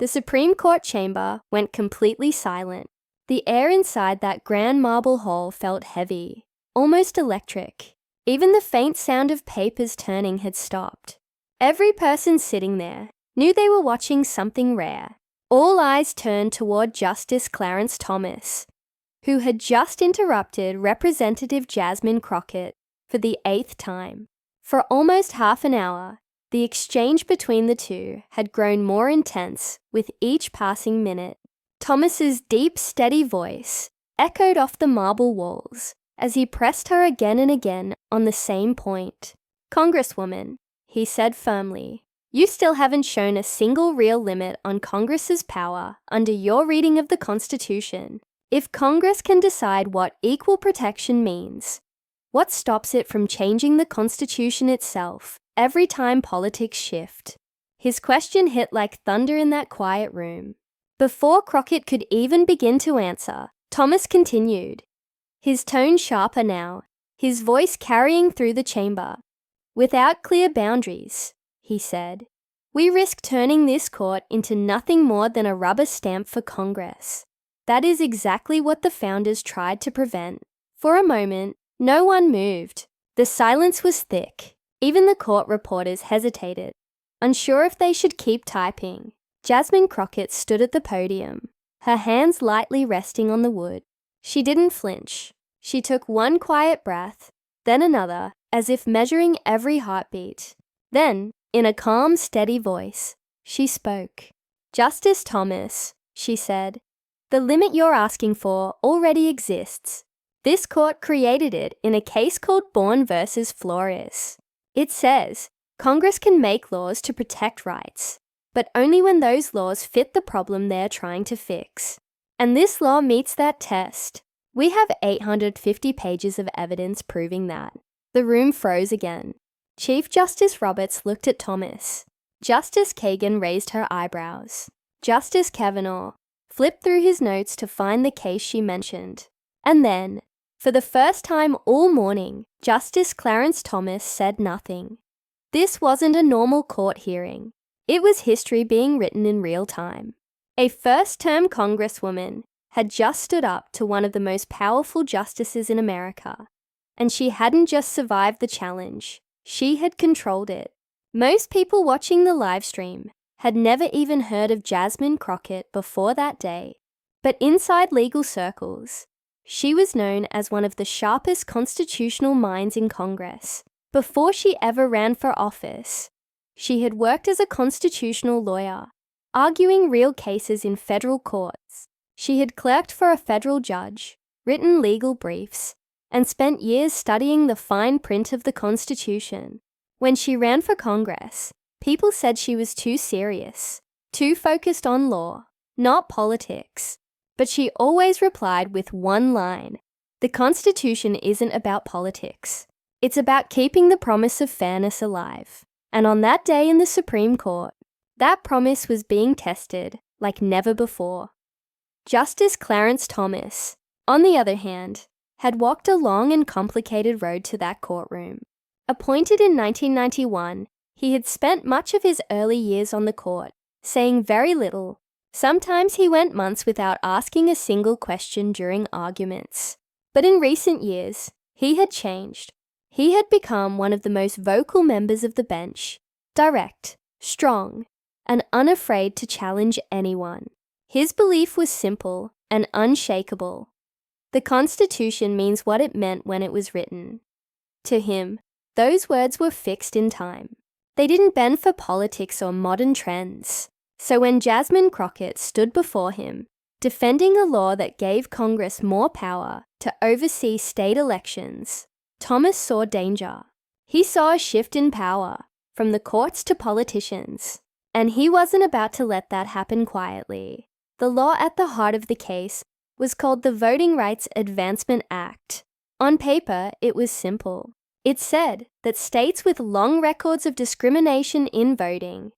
The Supreme Court chamber went completely silent. The air inside that grand marble hall felt heavy, almost electric. Even the faint sound of papers turning had stopped. Every person sitting there knew they were watching something rare. All eyes turned toward Justice Clarence Thomas, who had just interrupted Representative Jasmine Crockett for the 8th time. For almost half an hour, the exchange between the two had grown more intense with each passing minute. Thomas's deep, steady voice echoed off the marble walls as he pressed her again and again on the same point. "Congresswoman," he said firmly, "you still haven't shown a single real limit on Congress's power under your reading of the Constitution. If Congress can decide what equal protection means, what stops it from changing the Constitution itself every time politics shift?" His question hit like thunder in that quiet room. Before Crockett could even begin to answer, Thomas continued, his tone sharper now, his voice carrying through the chamber. "Without clear boundaries," he said, "we risk turning this court into nothing more than a rubber stamp for Congress. That is exactly what the founders tried to prevent." For a moment, no one moved. The silence was thick. Even the court reporters hesitated, unsure if they should keep typing. Jasmine Crockett stood at the podium, her hands lightly resting on the wood. She didn't flinch. She took one quiet breath, then another, as if measuring every heartbeat. Then, in a calm, steady voice, she spoke. "Justice Thomas," she said, "the limit you're asking for already exists. This court created it in a case called Bourne versus Flores. It says Congress can make laws to protect rights, but only when those laws fit the problem they're trying to fix. And this law meets that test. We have 850 pages of evidence proving that." The room froze again. Chief Justice Roberts looked at Thomas. Justice Kagan raised her eyebrows. Justice Kavanaugh flipped through his notes to find the case she mentioned. And then, for the first time all morning, Justice Clarence Thomas said nothing. This wasn't a normal court hearing. It was history being written in real time. A first-term Congresswoman had just stood up to one of the most powerful justices in America, and she hadn't just survived the challenge, she had controlled it. Most people watching the live stream had never even heard of Jasmine Crockett before that day, but inside legal circles, she was known as one of the sharpest constitutional minds in Congress. Before she ever ran for office, she had worked as a constitutional lawyer, arguing real cases in federal courts. She had clerked for a federal judge, written legal briefs, and spent years studying the fine print of the Constitution. When she ran for Congress, people said she was too serious, too focused on law, not politics. But she always replied with one line: "The Constitution isn't about politics. It's about keeping the promise of fairness alive." And on that day in the Supreme Court, that promise was being tested like never before. Justice Clarence Thomas, on the other hand, had walked a long and complicated road to that courtroom. Appointed in 1991, he had spent much of his early years on the court, saying very little. Sometimes he went months without asking a single question during arguments. But in recent years, he had changed. He had become one of the most vocal members of the bench, direct, strong, and unafraid to challenge anyone. His belief was simple and unshakable. The Constitution means what it meant when it was written. To him, those words were fixed in time. They didn't bend for politics or modern trends. So when Jasmine Crockett stood before him, defending a law that gave Congress more power to oversee state elections, Thomas saw danger. He saw a shift in power from the courts to politicians, and he wasn't about to let that happen quietly. The law at the heart of the case was called the Voting Rights Advancement Act. On paper, it was simple. It said that states with long records of discrimination in voting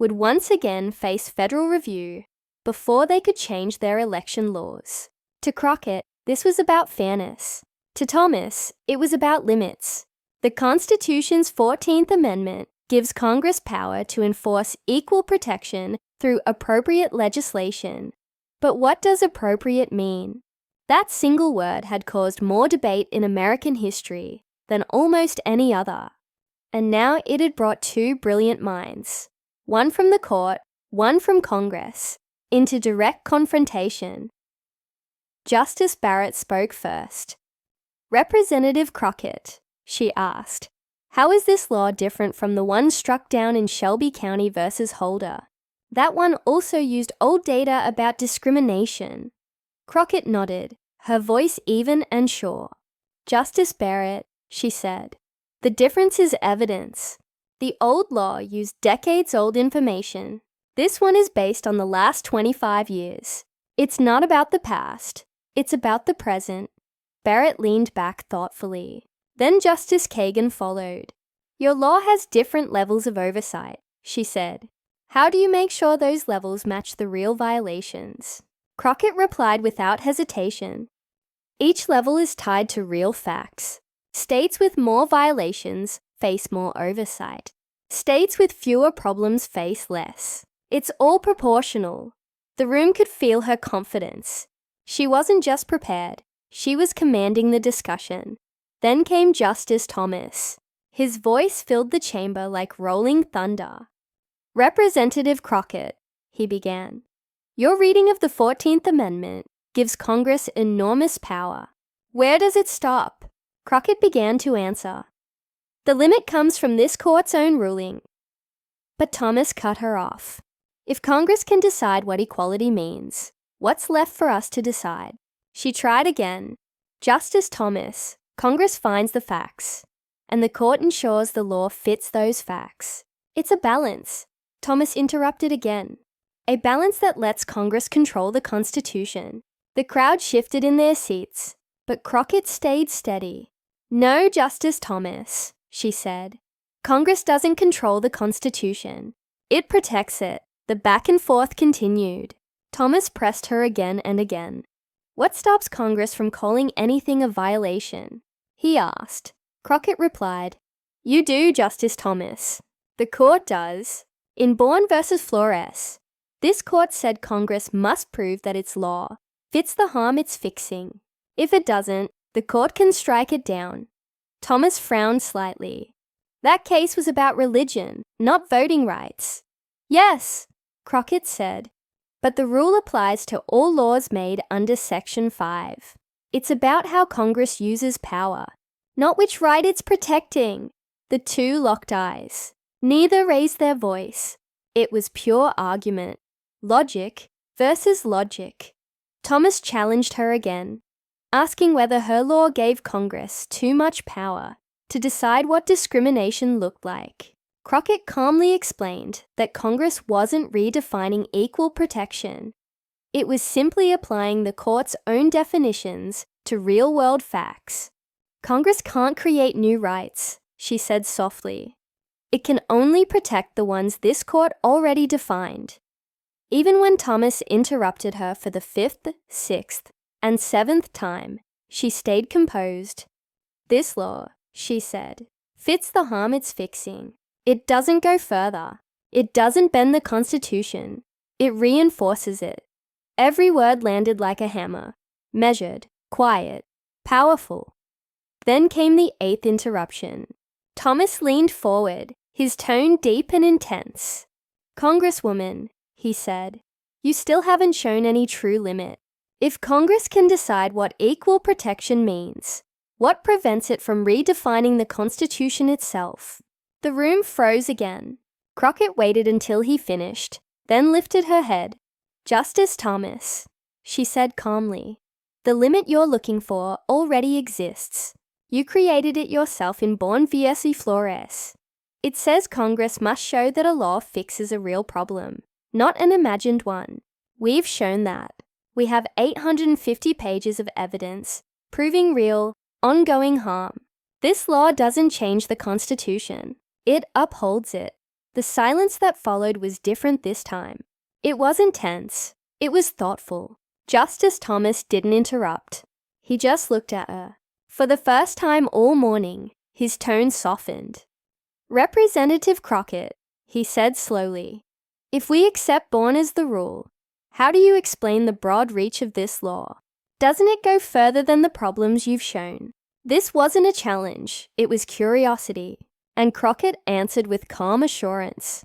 would once again face federal review before they could change their election laws. To Crockett, this was about fairness. To Thomas, it was about limits. The Constitution's 14th Amendment gives Congress power to enforce equal protection through appropriate legislation. But what does appropriate mean? That single word had caused more debate in American history than almost any other. And now it had brought two brilliant minds, one from the court, one from Congress, into direct confrontation. Justice Barrett spoke first. "Representative Crockett," she asked, "how is this law different from the one struck down in Shelby County versus Holder? That one also used old data about discrimination." Crockett nodded, her voice even and sure. "Justice Barrett," she said, "the difference is evidence. The old law used decades-old information. This one is based on the last 25 years. It's not about the past. It's about the present." Barrett leaned back thoughtfully. Then Justice Kagan followed. "Your law has different levels of oversight," she said. "How do you make sure those levels match the real violations?" Crockett replied without hesitation. "Each level is tied to real facts. States with more violations face more oversight. States with fewer problems face less. It's all proportional." The room could feel her confidence. She wasn't just prepared, she was commanding the discussion. Then came Justice Thomas. His voice filled the chamber like rolling thunder. "Representative Crockett," he began, "your reading of the 14th Amendment gives Congress enormous power. Where does it stop?" Crockett began to answer. "The limit comes from this court's own ruling." But Thomas cut her off. "If Congress can decide what equality means, what's left for us to decide?" She tried again. "Justice Thomas, Congress finds the facts, and the court ensures the law fits those facts. It's a balance." Thomas interrupted again. "A balance that lets Congress control the Constitution." The crowd shifted in their seats, but Crockett stayed steady. "No, Justice Thomas," she said. "Congress doesn't control the Constitution. It protects it." The back and forth continued. Thomas pressed her again and again. "What stops Congress from calling anything a violation?" he asked. Crockett replied, "You do, Justice Thomas. The court does. In Bourne versus Flores, this court said Congress must prove that its law fits the harm it's fixing. If it doesn't, the court can strike it down." Thomas frowned slightly. "That case was about religion, not voting rights." "Yes," Crockett said, "but the rule applies to all laws made under Section 5. It's about how Congress uses power, not which right it's protecting." The two locked eyes. Neither raised their voice. It was pure argument. Logic versus logic. Thomas challenged her again, asking whether her law gave Congress too much power to decide what discrimination looked like. Crockett calmly explained that Congress wasn't redefining equal protection. It was simply applying the court's own definitions to real-world facts. "Congress can't create new rights," she said softly. "It can only protect the ones this court already defined." Even when Thomas interrupted her for the 5th, 6th, and 7th time, she stayed composed. "This law," she said, "fits the harm it's fixing. It doesn't go further. It doesn't bend the Constitution. It reinforces it." Every word landed like a hammer, measured, quiet, powerful. Then came the 8th interruption. Thomas leaned forward, his tone deep and intense. "Congresswoman," he said, "you still haven't shown any true limit. If Congress can decide what equal protection means, what prevents it from redefining the Constitution itself?" The room froze again. Crockett waited until he finished, then lifted her head. "Justice Thomas," she said calmly, "the limit you're looking for already exists. You created it yourself in Bourne versus Flores. It says Congress must show that a law fixes a real problem, not an imagined one. We've shown that. We have 850 pages of evidence proving real, ongoing harm. This law doesn't change the Constitution. It upholds it." The silence that followed was different this time. It wasn't tense. It was thoughtful. Justice Thomas didn't interrupt. He just looked at her. For the first time all morning, his tone softened. "Representative Crockett," he said slowly, If we accept born as the rule, how do you explain the broad reach of this law? Doesn't it go further than the problems you've shown? This wasn't a challenge, it was curiosity, and Crockett answered with calm assurance.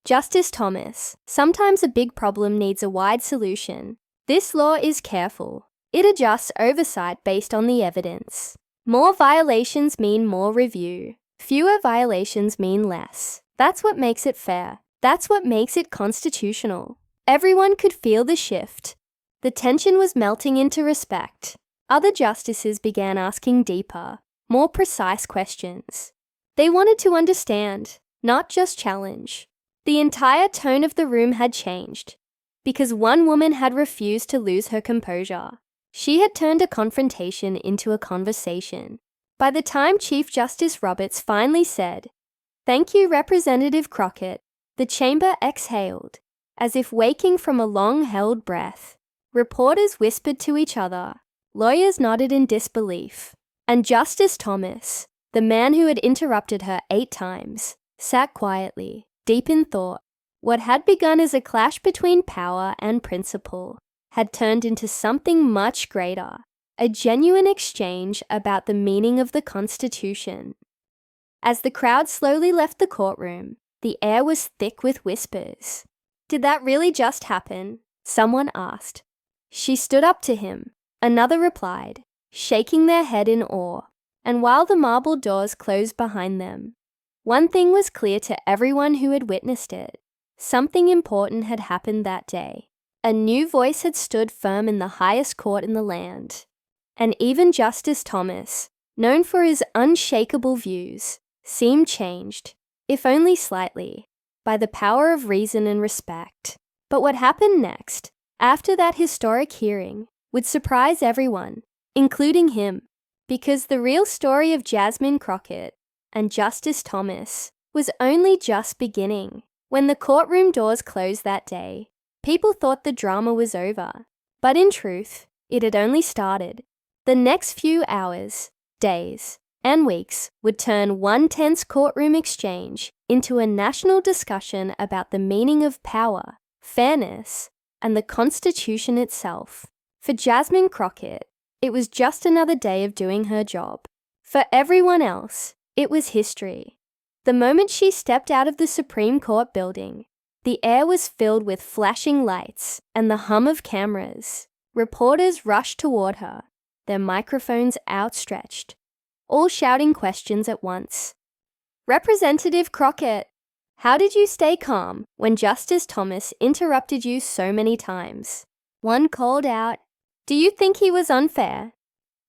Justice Thomas, sometimes a big problem needs a wide solution. This law is careful. It adjusts oversight based on the evidence. More violations mean more review. Fewer violations mean less. That's what makes it fair. That's what makes it constitutional. Everyone could feel the shift. The tension was melting into respect. Other justices began asking deeper, more precise questions. They wanted to understand, not just challenge. The entire tone of the room had changed, because one woman had refused to lose her composure. She had turned a confrontation into a conversation. By the time Chief Justice Roberts finally said, "Thank you, Representative Crockett," the chamber exhaled, as if waking from a long-held breath. Reporters whispered to each other. Lawyers nodded in disbelief. And Justice Thomas, the man who had interrupted her 8 times, sat quietly, deep in thought. What had begun as a clash between power and principle had turned into something much greater, a genuine exchange about the meaning of the Constitution. As the crowd slowly left the courtroom, the air was thick with whispers. "Did that really just happen?" someone asked. She stood up to him, another replied, shaking their head in awe. And while the marble doors closed behind them, one thing was clear to everyone who had witnessed it. Something important had happened that day. A new voice had stood firm in the highest court in the land. And even Justice Thomas, known for his unshakable views, seemed changed, if only slightly, by the power of reason and respect. But what happened next, after that historic hearing, would surprise everyone, including him, because the real story of Jasmine Crockett and Justice Thomas was only just beginning. When the courtroom doors closed that day, people thought the drama was over. But in truth, it had only started. The next few hours, days, and weeks would turn one tense courtroom exchange into a national discussion about the meaning of power, fairness, and the Constitution itself. For Jasmine Crockett, it was just another day of doing her job. For everyone else, it was history. The moment she stepped out of the Supreme Court building, the air was filled with flashing lights and the hum of cameras. Reporters rushed toward her, their microphones outstretched, all shouting questions at once. "Representative Crockett, how did you stay calm when Justice Thomas interrupted you so many times?" One called out, "Do you think he was unfair?"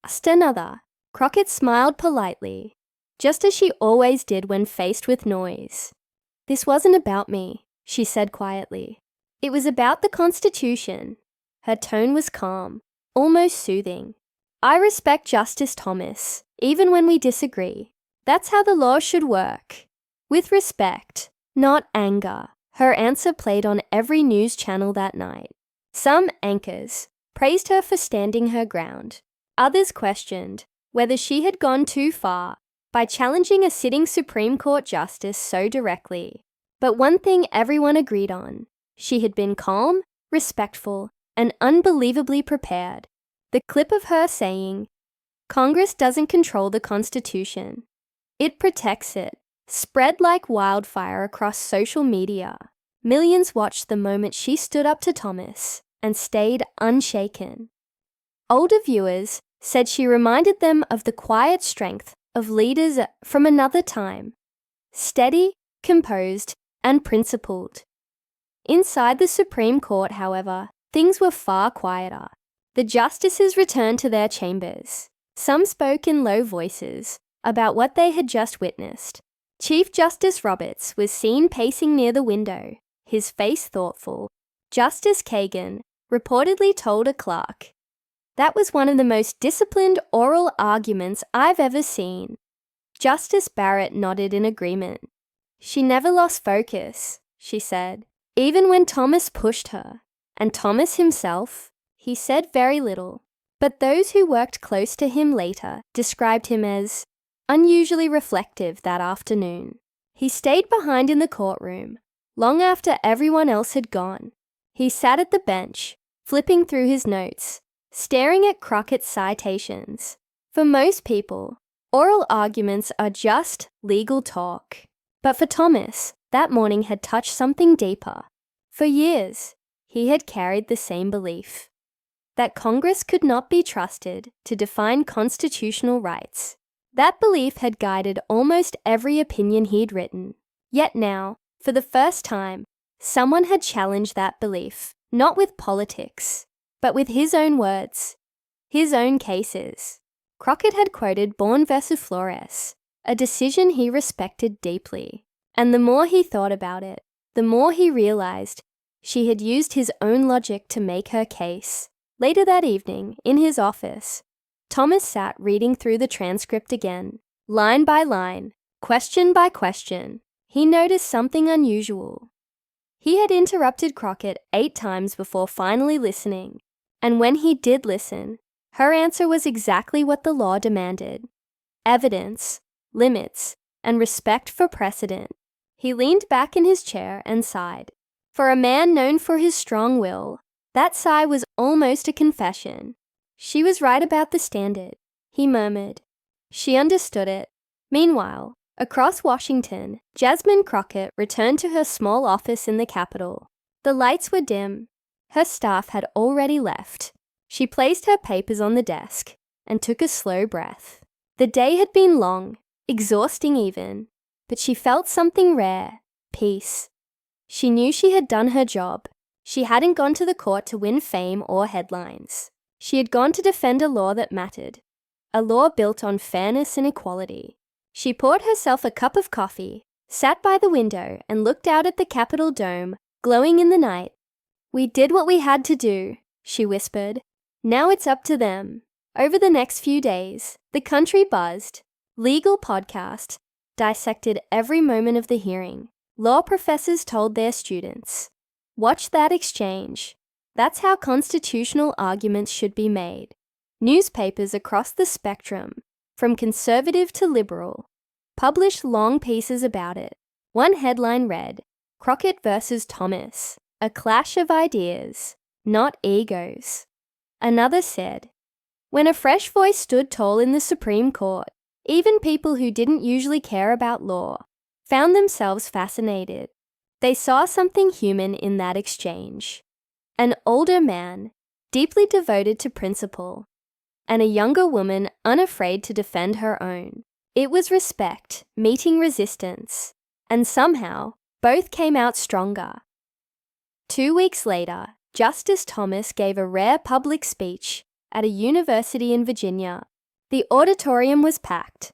Asked another. Crockett smiled politely, just as she always did when faced with noise. "This wasn't about me," she said quietly. "It was about the Constitution." Her tone was calm, almost soothing. "I respect Justice Thomas, even when we disagree. That's how the law should work. With respect, not anger." Her answer played on every news channel that night. Some anchors praised her for standing her ground. Others questioned whether she had gone too far by challenging a sitting Supreme Court justice so directly. But one thing everyone agreed on: she had been calm, respectful, and unbelievably prepared. The clip of her saying, "Congress doesn't control the Constitution. It protects it," spread like wildfire across social media. Millions watched the moment she stood up to Thomas and stayed unshaken. Older viewers said she reminded them of the quiet strength of leaders from another time, steady, composed, and principled. Inside the Supreme Court, however, things were far quieter. The justices returned to their chambers. Some spoke in low voices about what they had just witnessed. Chief Justice Roberts was seen pacing near the window, his face thoughtful. Justice Kagan reportedly told a clerk, "That was one of the most disciplined oral arguments I've ever seen." Justice Barrett nodded in agreement. "She never lost focus," she said, "even when Thomas pushed her." And Thomas himself, he said very little. But those who worked close to him later described him as unusually reflective that afternoon. He stayed behind in the courtroom, long after everyone else had gone. He sat at the bench, flipping through his notes, staring at Crockett's citations. For most people, oral arguments are just legal talk. But for Thomas, that morning had touched something deeper. For years, he had carried the same belief, that Congress could not be trusted to define constitutional rights. That belief had guided almost every opinion he'd written. Yet now, for the first time, someone had challenged that belief, not with politics, but with his own words, his own cases. Crockett had quoted Bourne versus Flores, a decision he respected deeply. And the more he thought about it, the more he realized she had used his own logic to make her case. Later that evening, in his office, Thomas sat reading through the transcript again, line by line, question by question. He noticed something unusual. He had interrupted Crockett 8 times before finally listening, and when he did listen, her answer was exactly what the law demanded: evidence, limits, and respect for precedent. He leaned back in his chair and sighed. For a man known for his strong will, that sigh was almost a confession. She was right about the standard, he murmured. She understood it. Meanwhile, across Washington, Jasmine Crockett returned to her small office in the Capitol. The lights were dim. Her staff had already left. She placed her papers on the desk and took a slow breath. The day had been long, exhausting even, but she felt something rare: peace. She knew she had done her job. She hadn't gone to the court to win fame or headlines. She had gone to defend a law that mattered, a law built on fairness and equality. She poured herself a cup of coffee, sat by the window, and looked out at the Capitol dome, glowing in the night. "We did what we had to do," she whispered. "Now it's up to them." Over the next few days, the country buzzed. Legal podcasts dissected every moment of the hearing. Law professors told their students, "Watch that exchange. That's how constitutional arguments should be made." Newspapers across the spectrum, from conservative to liberal, published long pieces about it. One headline read, "Crockett versus Thomas, a clash of ideas, not egos." Another said, "When a fresh voice stood tall in the Supreme Court, even people who didn't usually care about law found themselves fascinated. They saw something human in that exchange. An older man, deeply devoted to principle, and a younger woman unafraid to defend her own. It was respect meeting resistance, and somehow both came out stronger." 2 weeks later, Justice Thomas gave a rare public speech at a university in Virginia. The auditorium was packed.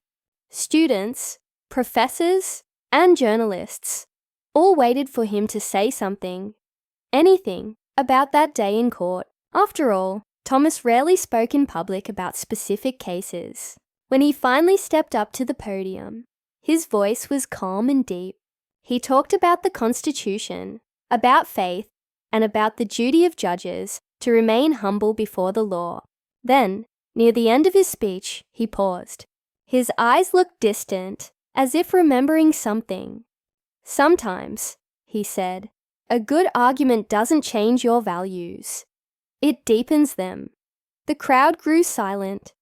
Students, professors, and journalists all waited for him to say something, anything, about that day in court. After all, Thomas rarely spoke in public about specific cases. When he finally stepped up to the podium, his voice was calm and deep. He talked about the Constitution, about faith, and about the duty of judges to remain humble before the law. Then, near the end of his speech, he paused. His eyes looked distant, as if remembering something. "Sometimes," he said, "a good argument doesn't change your values. It deepens them." The crowd grew silent.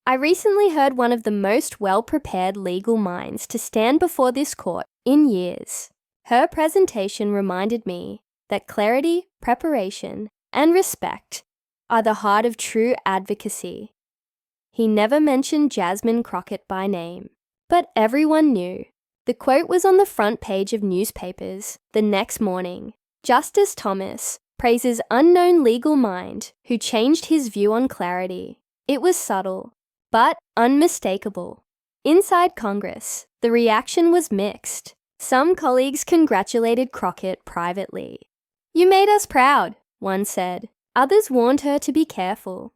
I recently heard one of the most well-prepared legal minds to stand before this court in years. Her presentation reminded me that clarity, preparation, and respect are the heart of true advocacy. He never mentioned Jasmine Crockett by name, but everyone knew. The quote was on the front page of newspapers the next morning. Justice Thomas praises unknown legal mind who changed his view on clarity. It was subtle, but unmistakable. Inside Congress, the reaction was mixed. Some colleagues congratulated Crockett privately. "You made us proud," one said. Others warned her to be careful.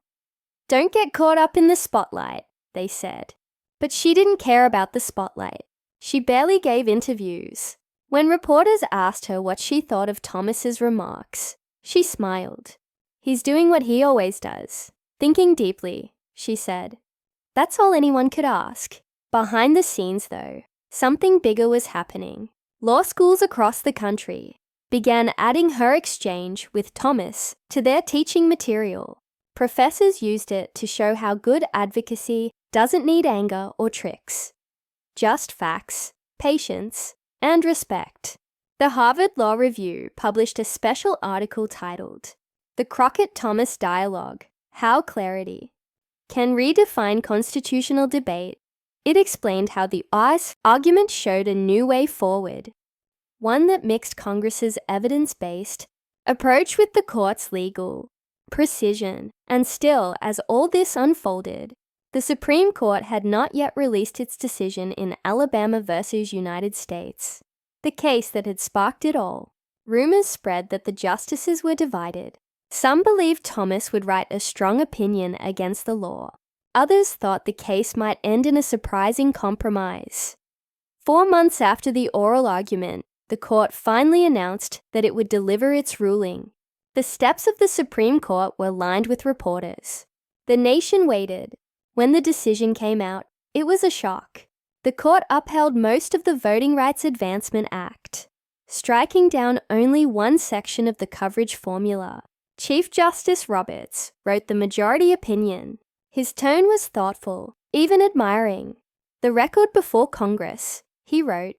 "Don't get caught up in the spotlight," they said. But she didn't care about the spotlight. She barely gave interviews. When reporters asked her what she thought of Thomas's remarks, she smiled. "He's doing what he always does, thinking deeply," she said. That's all anyone could ask. Behind the scenes, though, something bigger was happening. Law schools across the country began adding her exchange with Thomas to their teaching material. Professors used it to show how good advocacy doesn't need anger or tricks, just facts, patience, and respect. The Harvard Law Review published a special article titled, "The Crockett-Thomas Dialogue: How Clarity Can Redefine Constitutional Debate." It explained how the argument showed a new way forward, one that mixed Congress's evidence-based approach with the court's legal precision. And still, as all this unfolded, the Supreme Court had not yet released its decision in Alabama versus United States, the case that had sparked it all. Rumors spread that the justices were divided. Some believed Thomas would write a strong opinion against the law. Others thought the case might end in a surprising compromise. 4 months after the oral argument, the court finally announced that it would deliver its ruling. The steps of the Supreme Court were lined with reporters. The nation waited. When the decision came out, it was a shock. The court upheld most of the Voting Rights Advancement Act, striking down only one section of the coverage formula. Chief Justice Roberts wrote the majority opinion. His tone was thoughtful, even admiring. "The record before Congress," he wrote,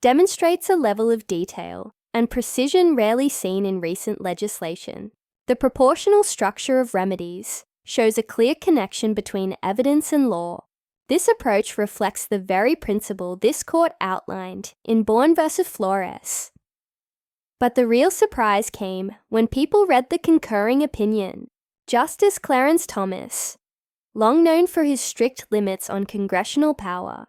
"demonstrates a level of detail and precision rarely seen in recent legislation. The proportional structure of remedies shows a clear connection between evidence and law. This approach reflects the very principle this court outlined in Bourne v. Flores." But the real surprise came when people read the concurring opinion. Justice Clarence Thomas, long known for his strict limits on congressional power,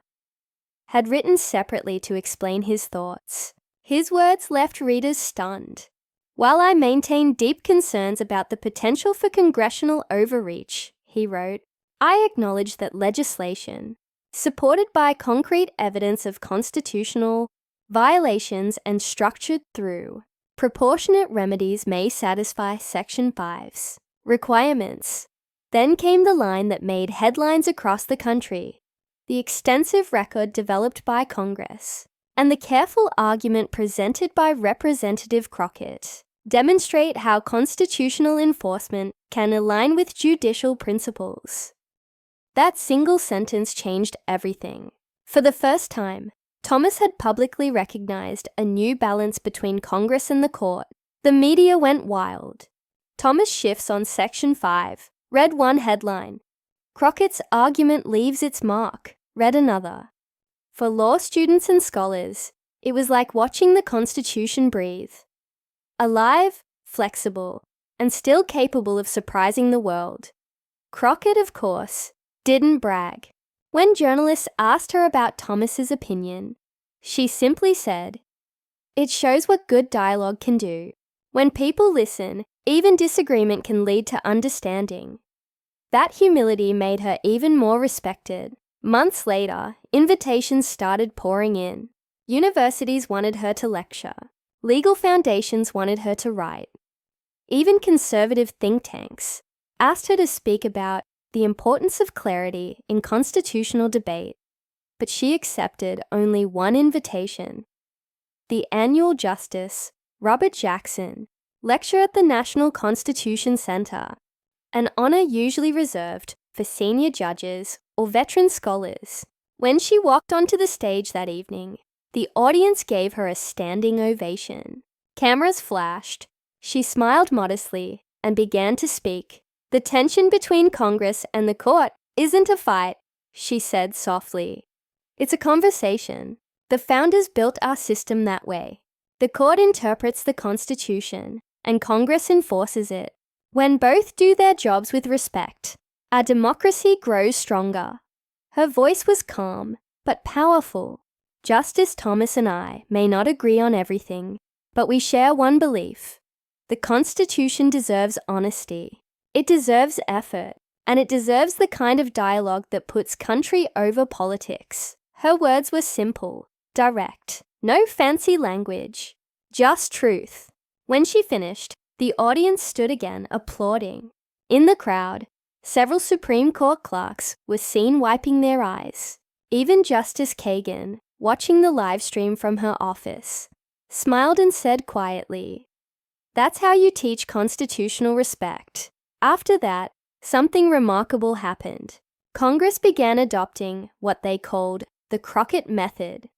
had written separately to explain his thoughts. His words left readers stunned. "While I maintain deep concerns about the potential for congressional overreach," he wrote, "I acknowledge that legislation, supported by concrete evidence of constitutional violations and structured through proportionate remedies, may satisfy Section 5's requirements." Then came the line that made headlines across the country. The extensive record developed by Congress and the careful argument presented by Representative Crockett demonstrate how constitutional enforcement can align with judicial principles. That single sentence changed everything. For the first time, Thomas had publicly recognized a new balance between Congress and the court. The media went wild. Thomas shifts on Section 5, read one headline. Crockett's argument leaves its mark, read another. For law students and scholars, it was like watching the Constitution breathe. Alive, flexible, and still capable of surprising the world. Crockett, of course, didn't brag. When journalists asked her about Thomas's opinion, she simply said, "It shows what good dialogue can do. When people listen, even disagreement can lead to understanding." That humility made her even more respected. Months later, invitations started pouring in. Universities wanted her to lecture. Legal foundations wanted her to write. Even conservative think tanks asked her to speak about the importance of clarity in constitutional debate. But she accepted only one invitation. The annual Justice Robert Jackson lecture at the National Constitution Center, an honor usually reserved for senior judges or veteran scholars. When she walked onto the stage that evening, the audience gave her a standing ovation. Cameras flashed. She smiled modestly and began to speak. "The tension between Congress and the court isn't a fight," she said softly. "It's a conversation. The founders built our system that way. The court interprets the Constitution, and Congress enforces it. When both do their jobs with respect, our democracy grows stronger." Her voice was calm, but powerful. Justice Thomas and I may not agree on everything, but we share one belief. The Constitution deserves honesty. It deserves effort, and it deserves the kind of dialogue that puts country over politics. Her words were simple, direct, no fancy language, just truth. When she finished, the audience stood again, applauding. In the crowd, several Supreme Court clerks were seen wiping their eyes. Even Justice Kagan watching the live stream from her office, smiled and said quietly, "That's how you teach constitutional respect." After that, something remarkable happened. Congress began adopting what they called the Crockett Method,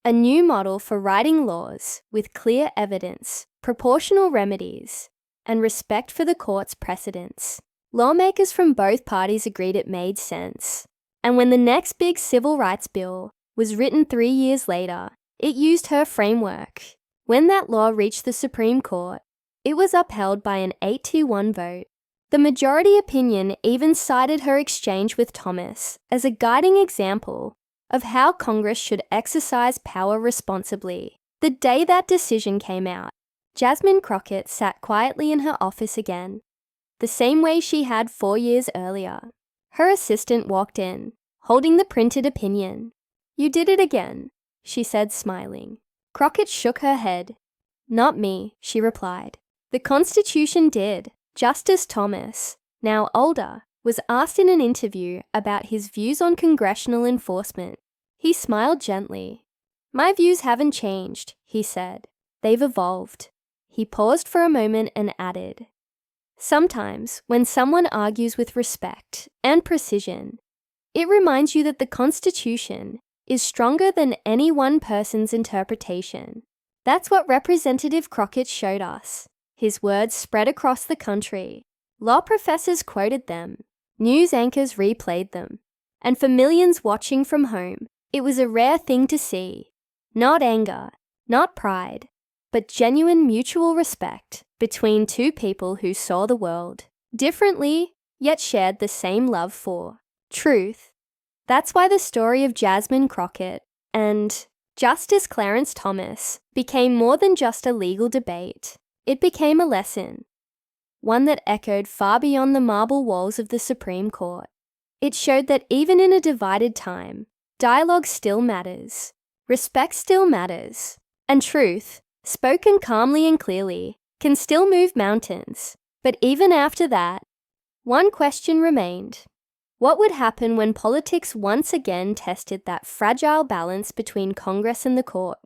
a new model for writing laws with clear evidence, proportional remedies, and respect for the court's precedents. Lawmakers from both parties agreed it made sense. And when the next big civil rights bill was written 3 years later, it used her framework. When that law reached the Supreme Court, it was upheld by an 8-1 vote. The majority opinion even cited her exchange with Thomas as a guiding example of how Congress should exercise power responsibly. The day that decision came out, Jasmine Crockett sat quietly in her office again, the same way she had 4 years earlier. Her assistant walked in, holding the printed opinion. "You did it again," she said, smiling. Crockett shook her head. "Not me," she replied. "The Constitution did." Justice Thomas, now older, was asked in an interview about his views on congressional enforcement. He smiled gently. "My views haven't changed," he said. "They've evolved." He paused for a moment and added, "Sometimes, when someone argues with respect and precision, it reminds you that the Constitution is stronger than any one person's interpretation." That's what Representative Crockett showed us. His words spread across the country. Law professors quoted them. News anchors replayed them. And for millions watching from home, it was a rare thing to see. Not anger, not pride, but genuine mutual respect between two people who saw the world differently, yet shared the same love for truth. That's why the story of Jasmine Crockett and Justice Clarence Thomas became more than just a legal debate. It became a lesson, one that echoed far beyond the marble walls of the Supreme Court. It showed that even in a divided time, dialogue still matters, respect still matters, and truth, spoken calmly and clearly, can still move mountains. But even after that, one question remained. What would happen when politics once again tested that fragile balance between Congress and the court?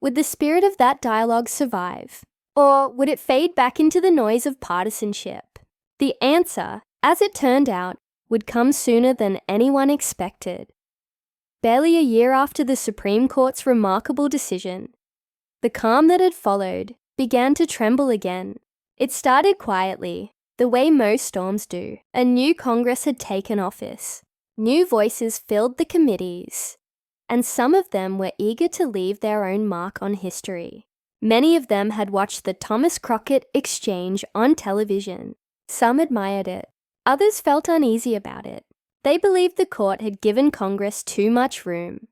Would the spirit of that dialogue survive? Or would it fade back into the noise of partisanship? The answer, as it turned out, would come sooner than anyone expected. Barely a year after the Supreme Court's remarkable decision, the calm that had followed began to tremble again. It started quietly, the way most storms do. A new Congress had taken office. New voices filled the committees, and some of them were eager to leave their own mark on history. Many of them had watched the Thomas Crockett exchange on television. Some admired it. Others felt uneasy about it. They believed the court had given Congress too much room.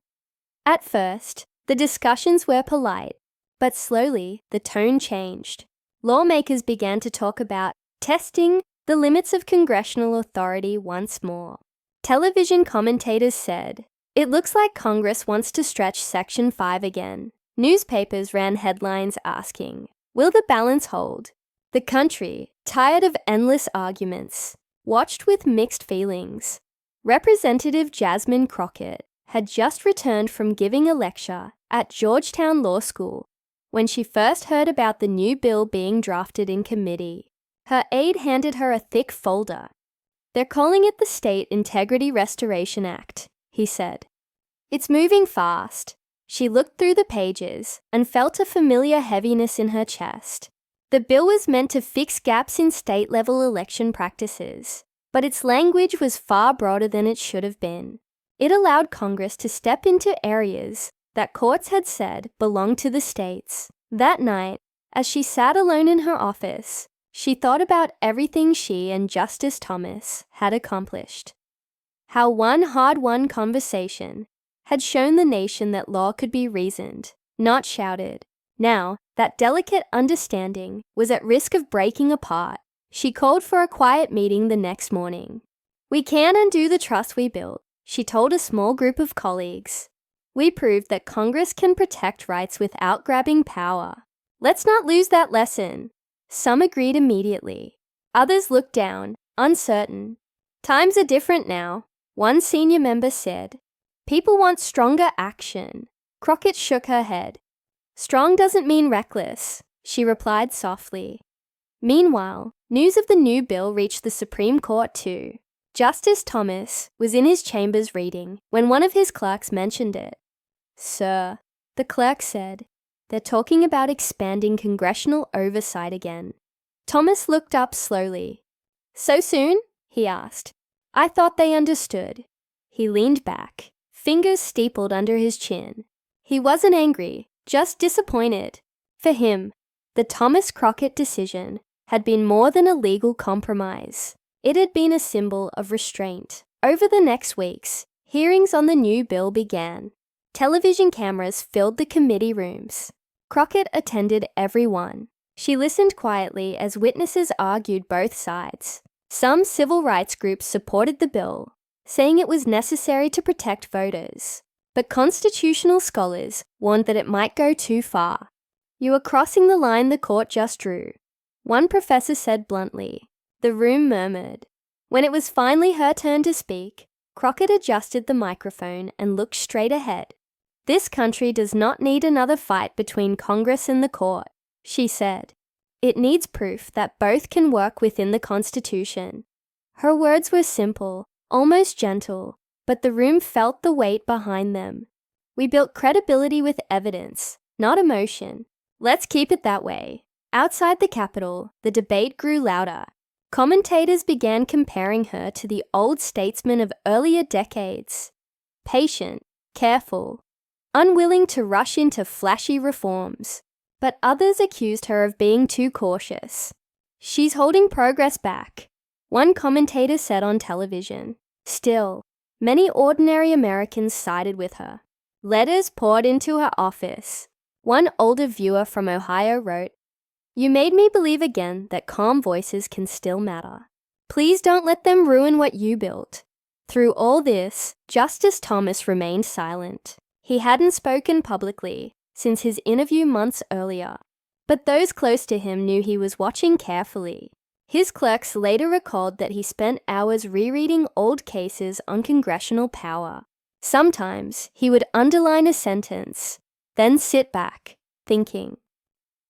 At first, the discussions were polite, but slowly the tone changed. Lawmakers began to talk about testing the limits of congressional authority once more. Television commentators said, "It looks like Congress wants to stretch Section 5 again." Newspapers ran headlines asking, "Will the balance hold?" The country, tired of endless arguments, watched with mixed feelings. Representative Jasmine Crockett had just returned from giving a lecture at Georgetown Law School when she first heard about the new bill being drafted in committee. Her aide handed her a thick folder. "They're calling it the State Integrity Restoration Act," he said. "It's moving fast." She looked through the pages and felt a familiar heaviness in her chest. The bill was meant to fix gaps in state-level election practices, but its language was far broader than it should have been. It allowed Congress to step into areas that courts had said belonged to the states. That night, as she sat alone in her office, she thought about everything she and Justice Thomas had accomplished. How one hard-won conversation had shown the nation that law could be reasoned, not shouted. Now, that delicate understanding was at risk of breaking apart. She called for a quiet meeting the next morning. "We can undo the trust we built," she told a small group of colleagues. "We proved that Congress can protect rights without grabbing power. Let's not lose that lesson." Some agreed immediately. Others looked down, uncertain. "Times are different now," one senior member said. "People want stronger action." Crockett shook her head. Strong doesn't mean reckless, she replied softly. Meanwhile, news of the new bill reached the Supreme Court too. Justice Thomas was in his chambers reading when one of his clerks mentioned it. Sir, the clerk said, they're talking about expanding congressional oversight again. Thomas looked up slowly. So soon? He asked. I thought they understood. He leaned back, fingers steepled under his chin. He wasn't angry, just disappointed. For him, the Thomas Crockett decision had been more than a legal compromise. It had been a symbol of restraint. Over the next weeks, hearings on the new bill began. Television cameras filled the committee rooms. Crockett attended every one. She listened quietly as witnesses argued both sides. Some civil rights groups supported the bill, saying it was necessary to protect voters. But constitutional scholars warned that it might go too far. You are crossing the line the court just drew, one professor said bluntly. The room murmured. When it was finally her turn to speak, Crockett adjusted the microphone and looked straight ahead. This country does not need another fight between Congress and the court, she said. It needs proof that both can work within the Constitution. Her words were simple, almost gentle, but the room felt the weight behind them. We built credibility with evidence, not emotion. Let's keep it that way. Outside the Capitol, the debate grew louder. Commentators began comparing her to the old statesmen of earlier decades. Patient, careful, unwilling to rush into flashy reforms. But others accused her of being too cautious. She's holding progress back, one commentator said on television. Still, many ordinary Americans sided with her. Letters poured into her office. One older viewer from Ohio wrote, "You made me believe again that calm voices can still matter. Please don't let them ruin what you built." Through all this, Justice Thomas remained silent. He hadn't spoken publicly since his interview months earlier, but those close to him knew he was watching carefully. His clerks later recalled that he spent hours rereading old cases on congressional power. Sometimes he would underline a sentence, then sit back, thinking.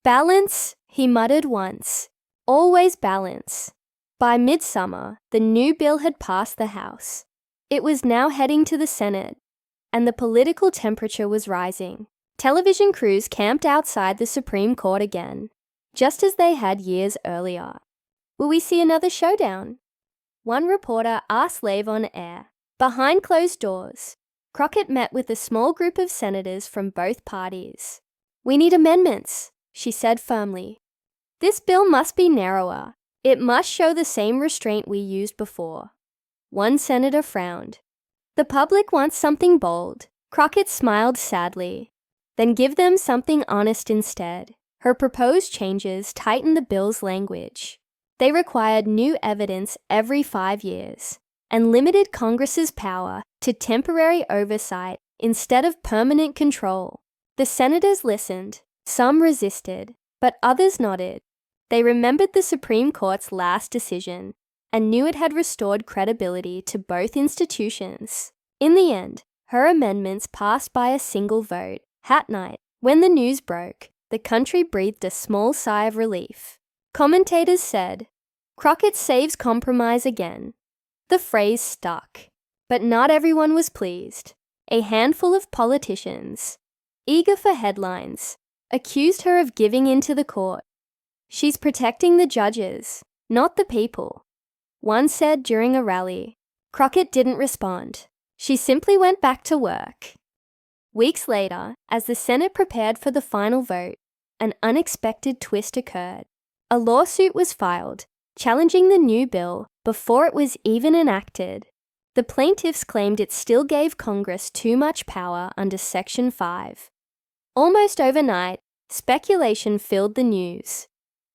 Balance, he muttered once. Always balance. By midsummer, the new bill had passed the House. It was now heading to the Senate, and the political temperature was rising. Television crews camped outside the Supreme Court again, just as they had years earlier. Will we see another showdown? One reporter asked live on air. Behind closed doors, Crockett met with a small group of senators from both parties. We need amendments, she said firmly. This bill must be narrower. It must show the same restraint we used before. One senator frowned. The public wants something bold. Crockett smiled sadly. Then give them something honest instead. Her proposed changes tightened the bill's language. They required new evidence every 5 years and limited Congress's power to temporary oversight instead of permanent control. The senators listened. Some resisted, but others nodded. They remembered the Supreme Court's last decision and knew it had restored credibility to both institutions. In the end, her amendments passed by a single vote. Hat night, when the news broke, the country breathed a small sigh of relief. Commentators said, Crockett saves compromise again. The phrase stuck, but not everyone was pleased. A handful of politicians, eager for headlines, accused her of giving in to the court. She's protecting the judges, not the people. One said during a rally. Crockett didn't respond. She simply went back to work. Weeks later, as the Senate prepared for the final vote, an unexpected twist occurred. A lawsuit was filed, challenging the new bill before it was even enacted. The plaintiffs claimed it still gave Congress too much power under Section 5. Almost overnight, speculation filled the news.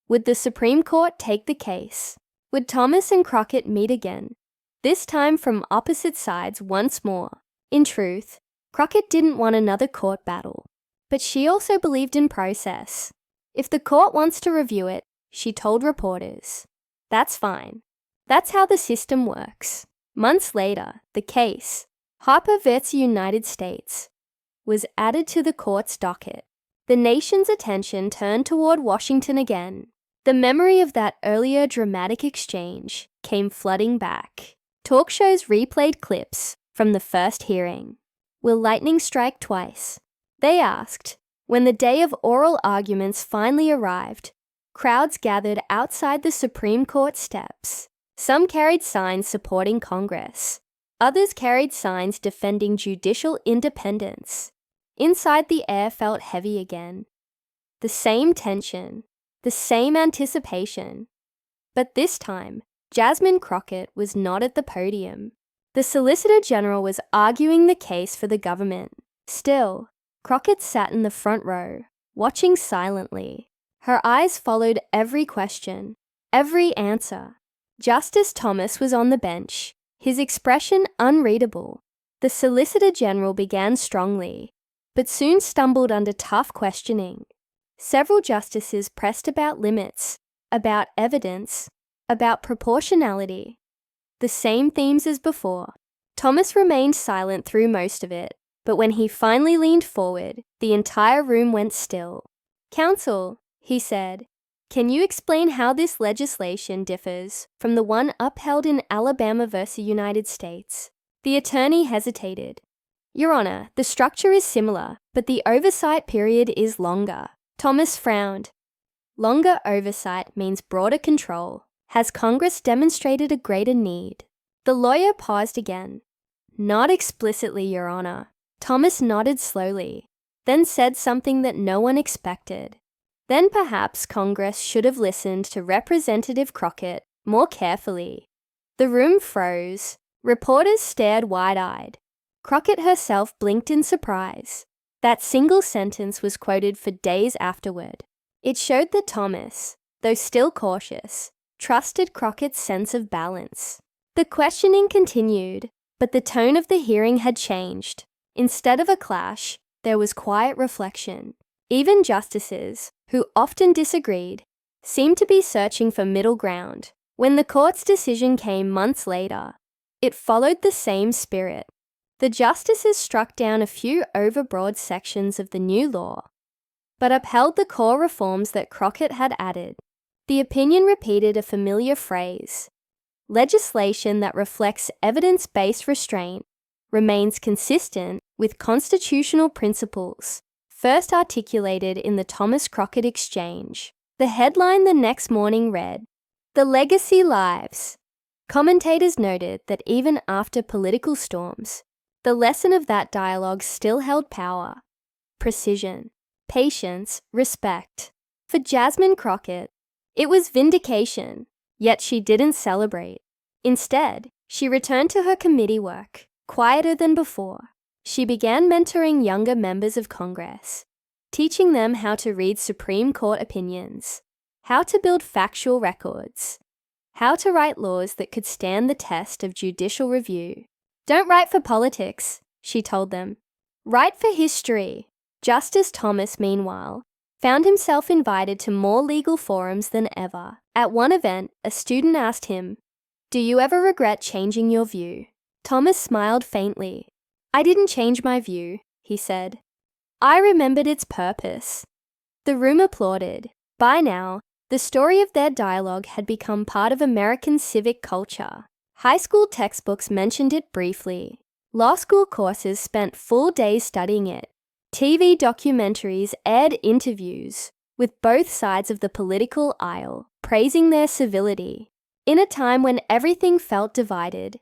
Would the Supreme Court take the case? Would Thomas and Crockett meet again? This time from opposite sides once more. In truth, Crockett didn't want another court battle, but she also believed in process. If the court wants to review it, she told reporters, that's fine. That's how the system works. Months later, the case, Harper v. United States, was added to the court's docket. The nation's attention turned toward Washington again. The memory of that earlier dramatic exchange came flooding back. Talk shows replayed clips from the first hearing. Will lightning strike twice? They asked. When the day of oral arguments finally arrived, crowds gathered outside the Supreme Court steps. Some carried signs supporting Congress. Others carried signs defending judicial independence. Inside, the air felt heavy again. The same tension, the same anticipation. But this time, Jasmine Crockett was not at the podium. The Solicitor General was arguing the case for the government. Still, Crockett sat in the front row, watching silently. Her eyes followed every question, every answer. Justice Thomas was on the bench, his expression unreadable. The Solicitor General began strongly, but soon stumbled under tough questioning. Several justices pressed about limits, about evidence, about proportionality. The same themes as before. Thomas remained silent through most of it, but when he finally leaned forward, the entire room went still. "Counsel," he said, "can you explain how this legislation differs from the one upheld in Alabama versus United States?" The attorney hesitated. "Your Honor, the structure is similar, but the oversight period is longer." Thomas frowned. Longer oversight means broader control. Has Congress demonstrated a greater need? The lawyer paused again. "Not explicitly, Your Honor." Thomas nodded slowly, then said something that no one expected. Then perhaps Congress should have listened to Representative Crockett more carefully. The room froze. Reporters stared wide-eyed. Crockett herself blinked in surprise. That single sentence was quoted for days afterward. It showed that Thomas, though still cautious, trusted Crockett's sense of balance. The questioning continued, but the tone of the hearing had changed. Instead of a clash, there was quiet reflection. Even justices, who often disagreed, seemed to be searching for middle ground. When the court's decision came months later, it followed the same spirit. The justices struck down a few overbroad sections of the new law, but upheld the core reforms that Crockett had added. The opinion repeated a familiar phrase: legislation that reflects evidence-based restraint remains consistent with constitutional principles, first articulated in the Thomas Crockett Exchange. The headline the next morning read, "The Legacy Lives." Commentators noted that even after political storms, the lesson of that dialogue still held power: precision, patience, respect. For Jasmine Crockett, it was vindication, yet she didn't celebrate. Instead, she returned to her committee work, quieter than before. She began mentoring younger members of Congress, teaching them how to read Supreme Court opinions, how to build factual records, how to write laws that could stand the test of judicial review. "Don't write for politics," she told them. "Write for history." Justice Thomas, meanwhile, found himself invited to more legal forums than ever. At one event, a student asked him, "Do you ever regret changing your view?" Thomas smiled faintly. "I didn't change my view," he said. "I remembered its purpose." The room applauded. By now, the story of their dialogue had become part of American civic culture. High school textbooks mentioned it briefly. Law school courses spent full days studying it. TV documentaries aired interviews with both sides of the political aisle, praising their civility. In a time when everything felt divided,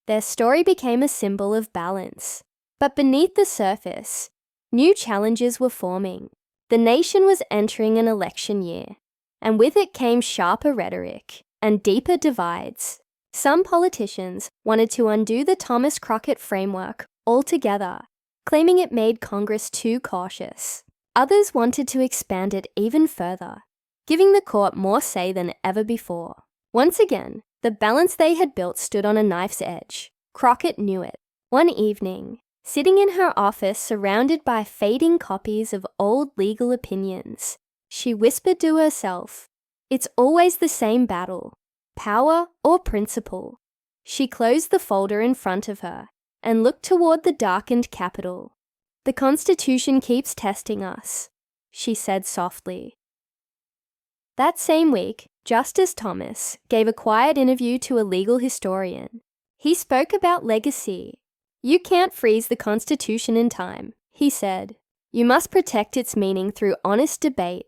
their story became a symbol of balance. But beneath the surface, new challenges were forming. The nation was entering an election year, and with it came sharper rhetoric and deeper divides. Some politicians wanted to undo the Thomas Crockett framework altogether, claiming it made Congress too cautious. Others wanted to expand it even further, giving the court more say than ever before. Once again, the balance they had built stood on a knife's edge. Crockett knew it. One evening, sitting in her office surrounded by fading copies of old legal opinions, she whispered to herself, "It's always the same battle, power or principle." She closed the folder in front of her and looked toward the darkened Capitol. "The Constitution keeps testing us," she said softly. That same week, Justice Thomas gave a quiet interview to a legal historian. He spoke about legacy. "You can't freeze the Constitution in time," he said. "You must protect its meaning through honest debate."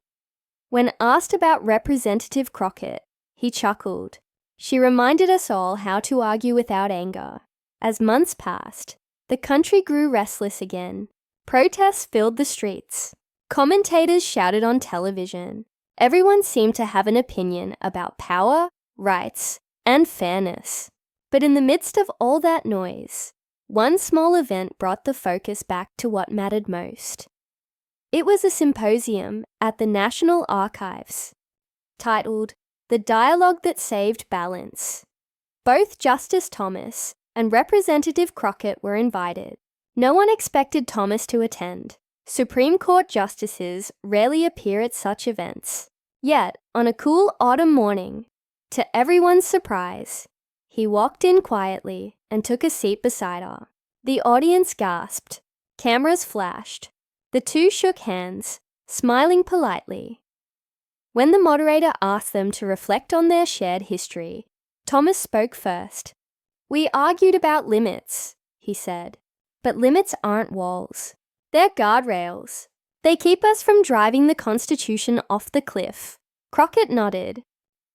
When asked about Representative Crockett, he chuckled. "She reminded us all how to argue without anger." As months passed, the country grew restless again. Protests filled the streets. Commentators shouted on television. Everyone seemed to have an opinion about power, rights, and fairness. But in the midst of all that noise, one small event brought the focus back to what mattered most. It was a symposium at the National Archives, titled "The Dialogue That Saved Balance." Both Justice Thomas and Representative Crockett were invited. No one expected Thomas to attend. Supreme Court justices rarely appear at such events. Yet, on a cool autumn morning, to everyone's surprise, he walked in quietly and took a seat beside her. The audience gasped. Cameras flashed. The two shook hands, smiling politely. When the moderator asked them to reflect on their shared history, Thomas spoke first. "We argued about limits," he said. "But limits aren't walls. They're guardrails. They keep us from driving the Constitution off the cliff." Crockett nodded.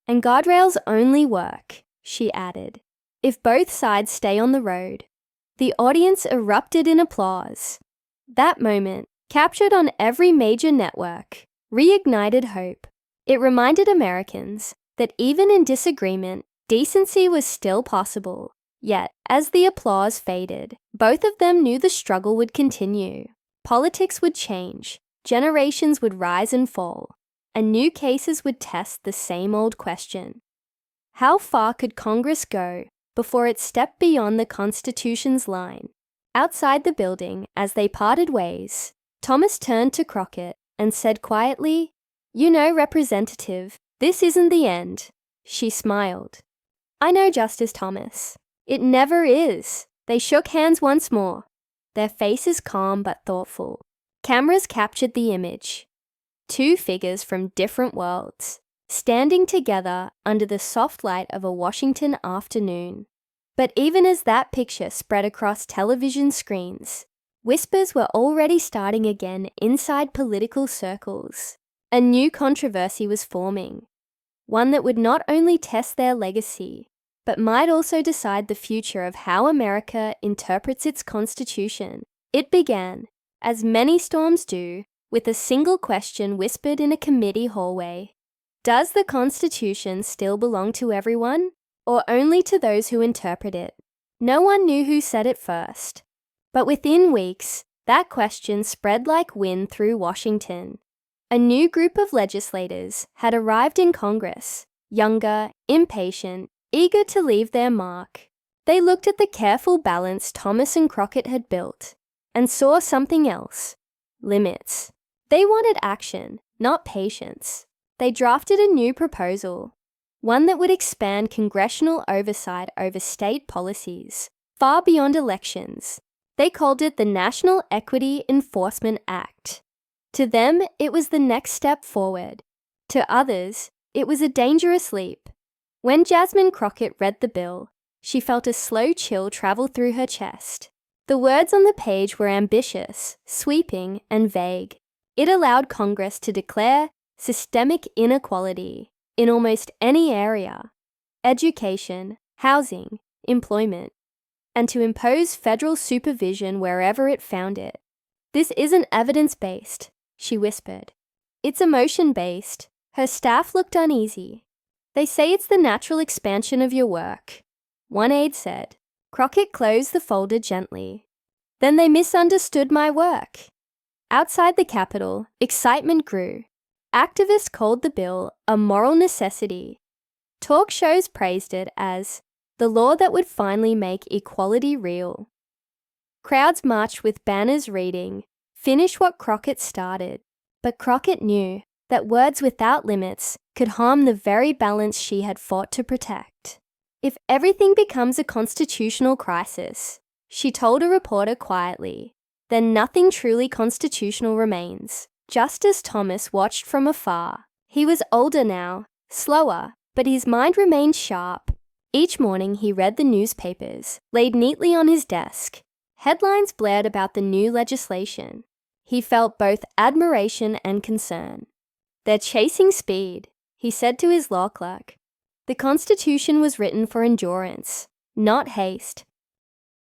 "And guardrails only work," she added, "if both sides stay on the road." The audience erupted in applause. That moment, captured on every major network, reignited hope. It reminded Americans that even in disagreement, decency was still possible. Yet, as the applause faded, both of them knew the struggle would continue. Politics would change, generations would rise and fall, and new cases would test the same old question. How far could Congress go before it stepped beyond the Constitution's line? Outside the building, as they parted ways, Thomas turned to Crockett and said quietly, "You know, Representative, this isn't the end." She smiled. "I know, Justice Thomas. It never is." They shook hands once more, their faces calm but thoughtful. Cameras captured the image. Two figures from different worlds, standing together under the soft light of a Washington afternoon. But even as that picture spread across television screens, whispers were already starting again inside political circles. A new controversy was forming, one that would not only test their legacy, but might also decide the future of how America interprets its Constitution. It began, as many storms do, with a single question whispered in a committee hallway. Does the Constitution still belong to everyone, or only to those who interpret it? No one knew who said it first, but within weeks, that question spread like wind through Washington. A new group of legislators had arrived in Congress, younger, impatient, eager to leave their mark. They looked at the careful balance Thomas and Crockett had built and saw something else: limits. They wanted action, not patience. They drafted a new proposal, one that would expand congressional oversight over state policies, far beyond elections. They called it the National Equity Enforcement Act. To them, it was the next step forward. To others, it was a dangerous leap. When Jasmine Crockett read the bill, she felt a slow chill travel through her chest. The words on the page were ambitious, sweeping, and vague. It allowed Congress to declare systemic inequality in almost any area: education, housing, employment, and to impose federal supervision wherever it found it. "This isn't evidence-based," she whispered. "It's emotion-based." Her staff looked uneasy. "They say it's the natural expansion of your work," one aide said. Crockett closed the folder gently. "Then they misunderstood my work." Outside the Capitol, excitement grew. Activists called the bill a moral necessity. Talk shows praised it as the law that would finally make equality real. Crowds marched with banners reading, "Finish what Crockett started." But Crockett knew that words without limits could harm the very balance she had fought to protect. "If everything becomes a constitutional crisis," she told a reporter quietly, then nothing truly constitutional remains. Justice Thomas watched from afar. He was older now, slower, but his mind remained sharp. Each morning he read the newspapers, laid neatly on his desk. Headlines blared about the new legislation. He felt both admiration and concern. "They're chasing speed," he said to his law clerk. The Constitution was written for endurance, not haste.